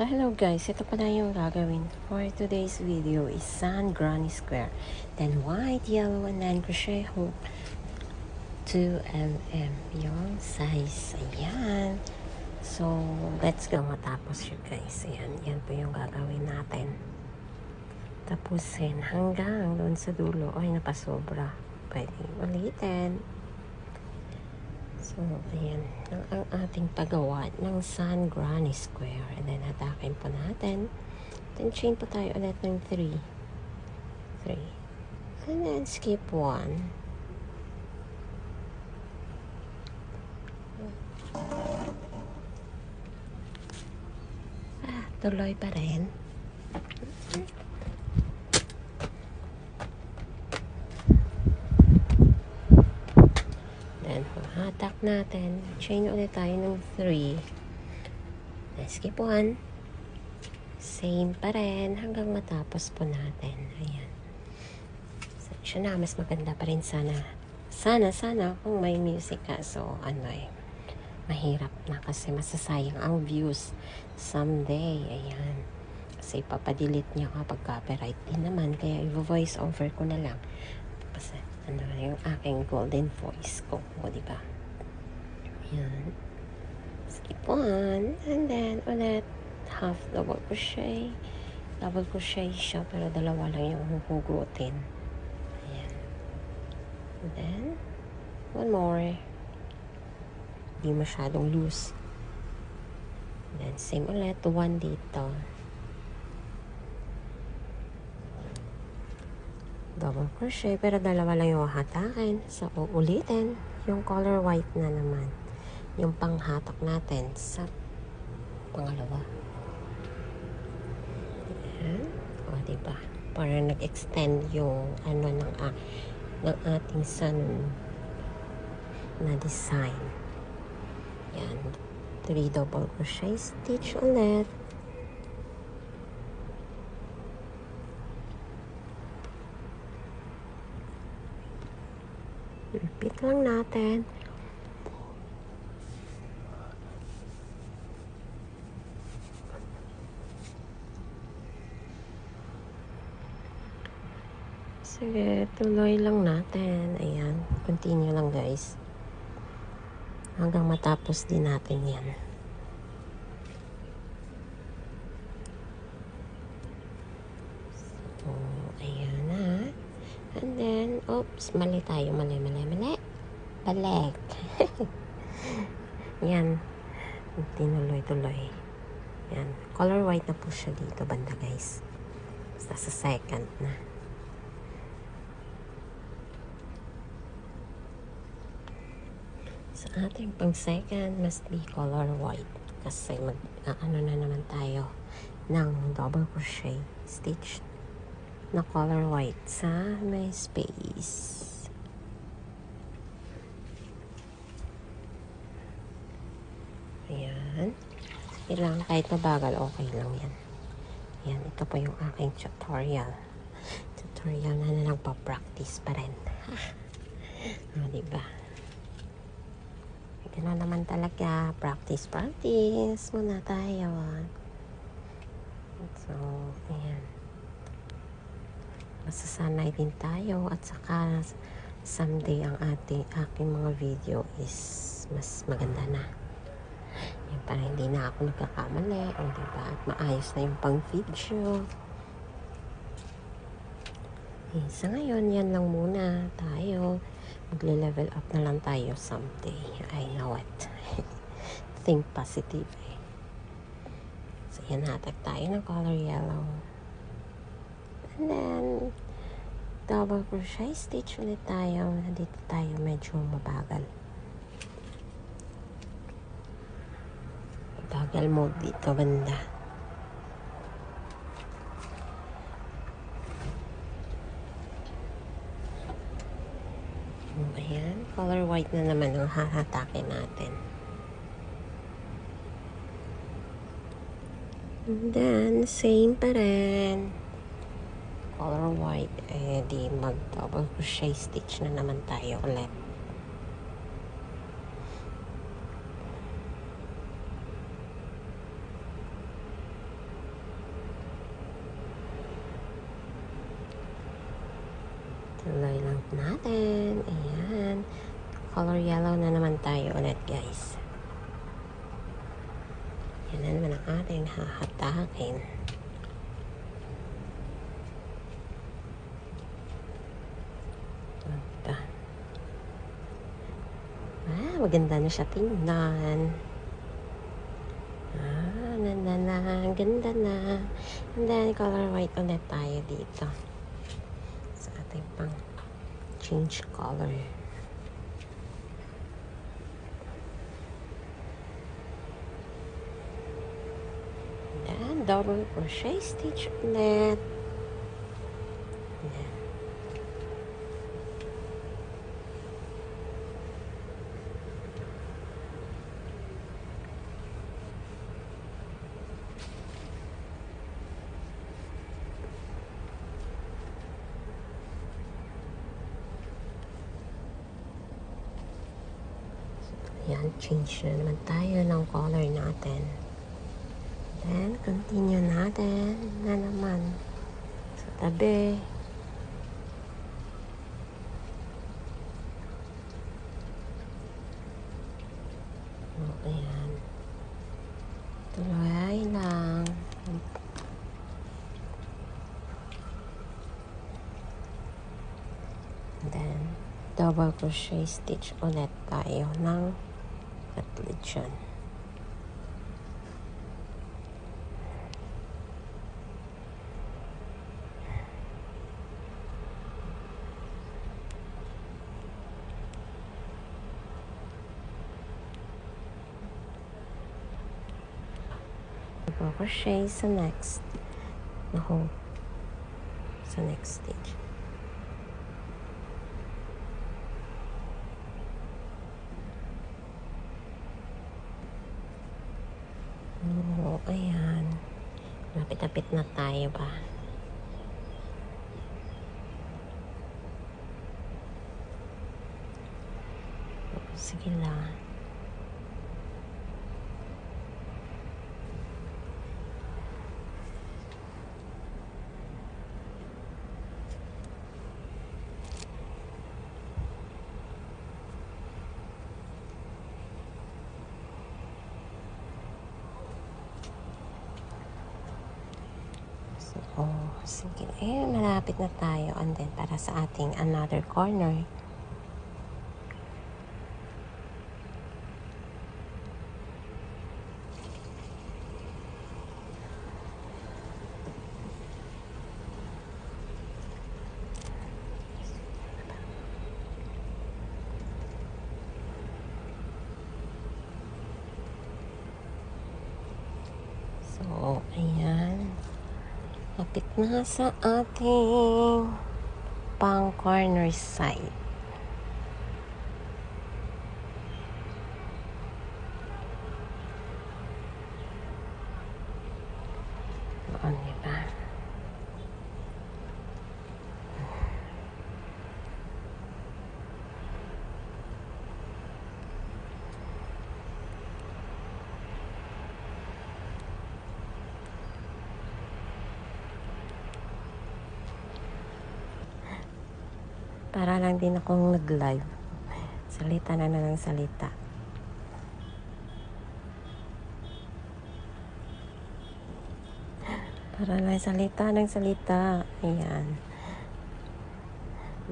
So hello guys, ito pala yung gagawin for today's video is sun granny square, then white, yellow, and then crochet hook 2mm yung size. Ayan. So let's go. Matapos yun guys. Ayan, yan po yung gagawin natin. Tapusin hanggang doon sa dulo. Ay, napasobra. Pwede ulitin. So, ayan. Ang ating paggawa ng sun granny square. And then, hatakin po natin. Then, chain po tayo ulit ng 3. And then, skip 1. Tuloy pa rin. Then, hatak natin. Chain ulit tayo ng 3. Then, skip 1. Same pa rin hanggang matapos po natin. Ayan. So, siya na, mas maganda pa rin sana. Sana kung may music ka. So, mahirap na kasi masasayang ang views someday. Ayan. Kasi papadelete niya kapag copyright din naman. Kaya i-voice over ko na lang. Kasi yung aking golden voice ko. O, diba? Ayan. Skip 1. And then, ulit. Half double crochet. Double crochet siya. Pero dalawa lang yung huhugutin. Ayan. And then, one more. Di masyadong loose. Then, same ulit. 1 dito. Double crochet. Pero dalawa lang yung hatakin. So, uulitin. Yung color white na naman. Yung panghatak natin sa pangalawa. Ayan. O, diba? Para nag-extend yung ng ating sun na design. Yan. 3 double crochet stitch ulit. Repeat lang natin. Sige, tuloy lang natin. Ayan. Continue lang guys. Hanggang matapos din natin yan. So, ayan na. And then, oops, mali tayo. Mali. Balik. Yan. Tinuloy-tuloy. Yan. Color white na po siya dito banda guys. Basta sa second na. Sa ating pang second must be color white. Kasi ano na naman tayo ng double crochet stitch na color white sa may space. Ayan. Ilang kahit mabagal, okay lang yan. Ayan, ito po yung aking tutorial. Tutorial na lang pa-practice pa rin. O, diba? Gano'n naman talaga. Practice muna tayo. So, ayan. Masasanay din tayo at saka someday ang aking mga video is mas maganda na. Yan, para hindi na ako nagkakamali. O, diba? At maayos na yung pang-video. Eh, sa ngayon, yan lang muna tayo. Magle-level up na lang tayo someday. I know it. Think positive. So, yan, hatag tayo ng color yellow. And then, double crochet stitch ulit tayo. Dito tayo medyo mabagal. Bagal mode dito banda. Ayan, color white na naman ang hahatakin natin. And then, same pa rin. Color white, di mag-double crochet stitch na naman tayo ulit. Kulay lang natin. Ayan. Color yellow na naman tayo ulit, guys. Yan na naman ang ating hahatakin. Maganda na siya tingnan. Ganda na. Ganda na. And then, color white ulit tayo dito. Sa ating pang change color. And then, double crochet stitch ulit. Ayan. Yan, change na naman tayo ng color natin. Then, continue natin na naman sa tabi. Ayan. Tuloy lang. Then, double crochet stitch ulit tayo ng katulad dyan. Double crochet sa next na hole. Sa next stitch. Ayan. Lapit-lapit na tayo ba? Sige lang. Sige. Malapit na tayo. And then, para sa ating another corner. So, ayan. Lapit na sa ating pang corner side. Doon, diba? Para lang din akong nag-live. Salita na ng salita. Para lang salita ng salita. Ayan.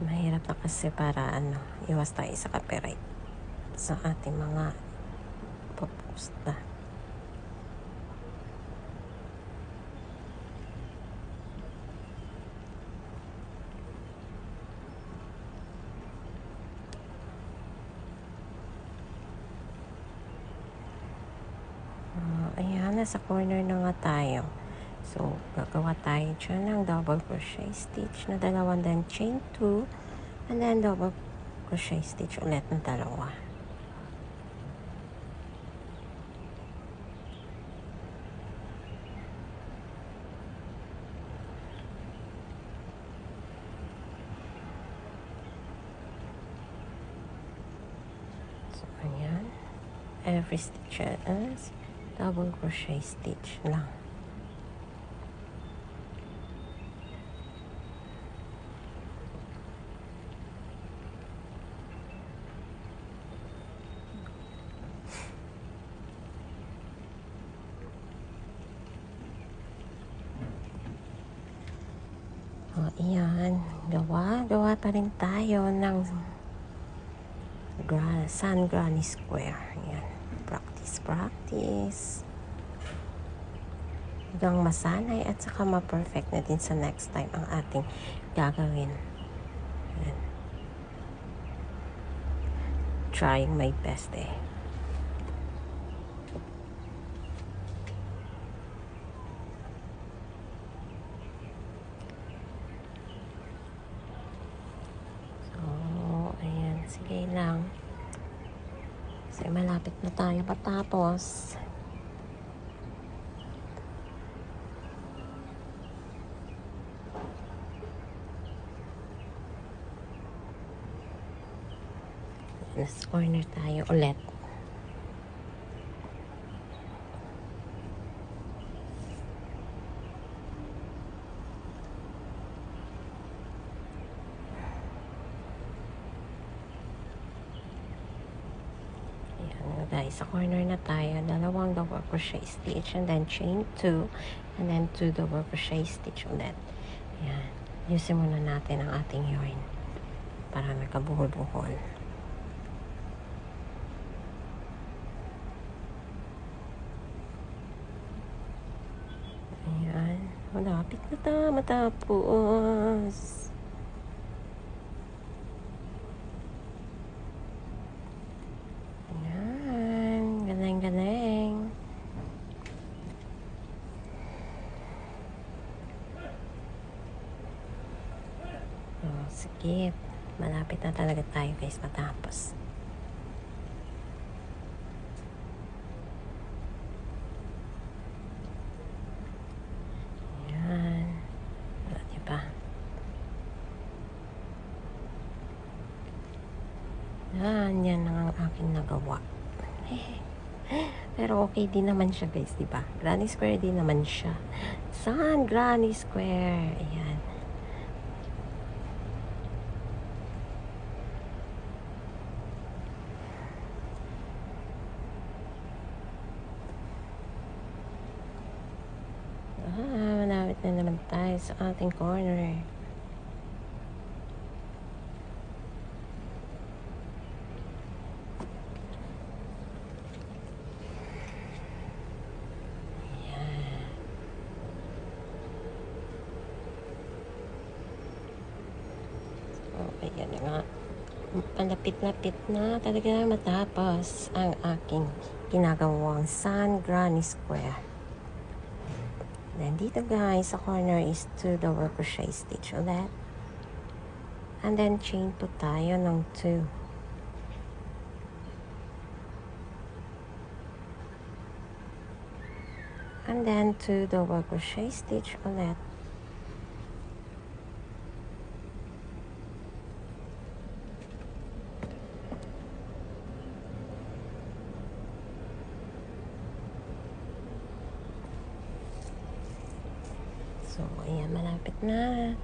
Mahirap na kasi para iwas tayo sa copyright sa ating mga post na. Ayan, nasa corner na nga tayo. So, gagawa tayo dyan ng double crochet stitch na dalawang, then chain 2, and then double crochet stitch ulit na dalawa. So, ayan. Every stitch is double crochet stitch lang. O, ayan. Gawa pa rin tayo ng Sun Granny Square. Ayan. Practice. Hanggang masanay at saka ma-perfect na din sa next time ang ating gagawin. Ayan. Trying my best eh. So, ayan. Sige lang. Kasi malapit na tayo patapos. Nasa corner tayo ulit. Ayan guys, sa corner na tayo. Dalawang double crochet stitch and then chain 2 and then 2 double crochet stitch ulit. Ayan. Ayusin muna natin ang ating yarn para nagkabuhol-buhol. Ayan. Malapit na tayo matapos. Ayan. Galing. Oh, sige. Malapit na talaga tayo guys matapos. Yan ang aking nagawa. Pero okay din naman siya guys, diba? Granny Square din naman siya. Sun Granny Square. Ayan. Malapit na naman tayo sa ating corner. Ayan na nga. Malapit-lapit na talaga matapos ang aking ginagawang Sun Granny Square. Then dito guys, sa corner is 2 double crochet stitch ulit. And then chain po tayo ng 2. And then 2 double crochet stitch ulit. So, ayan, malapit na.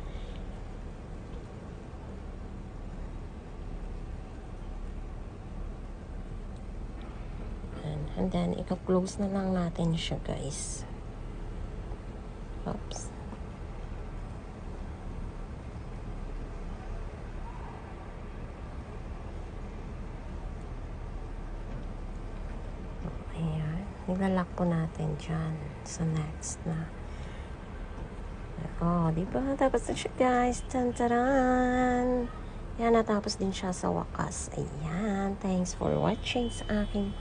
And then, i-close na lang natin siya, guys. Oops. Ayan. Nilalak po natin dyan sa next na. Oh, diba? Tapos na siya, guys. Tan-taran! Yan, natapos din siya sa wakas. Ayan. Thanks for watching sa aking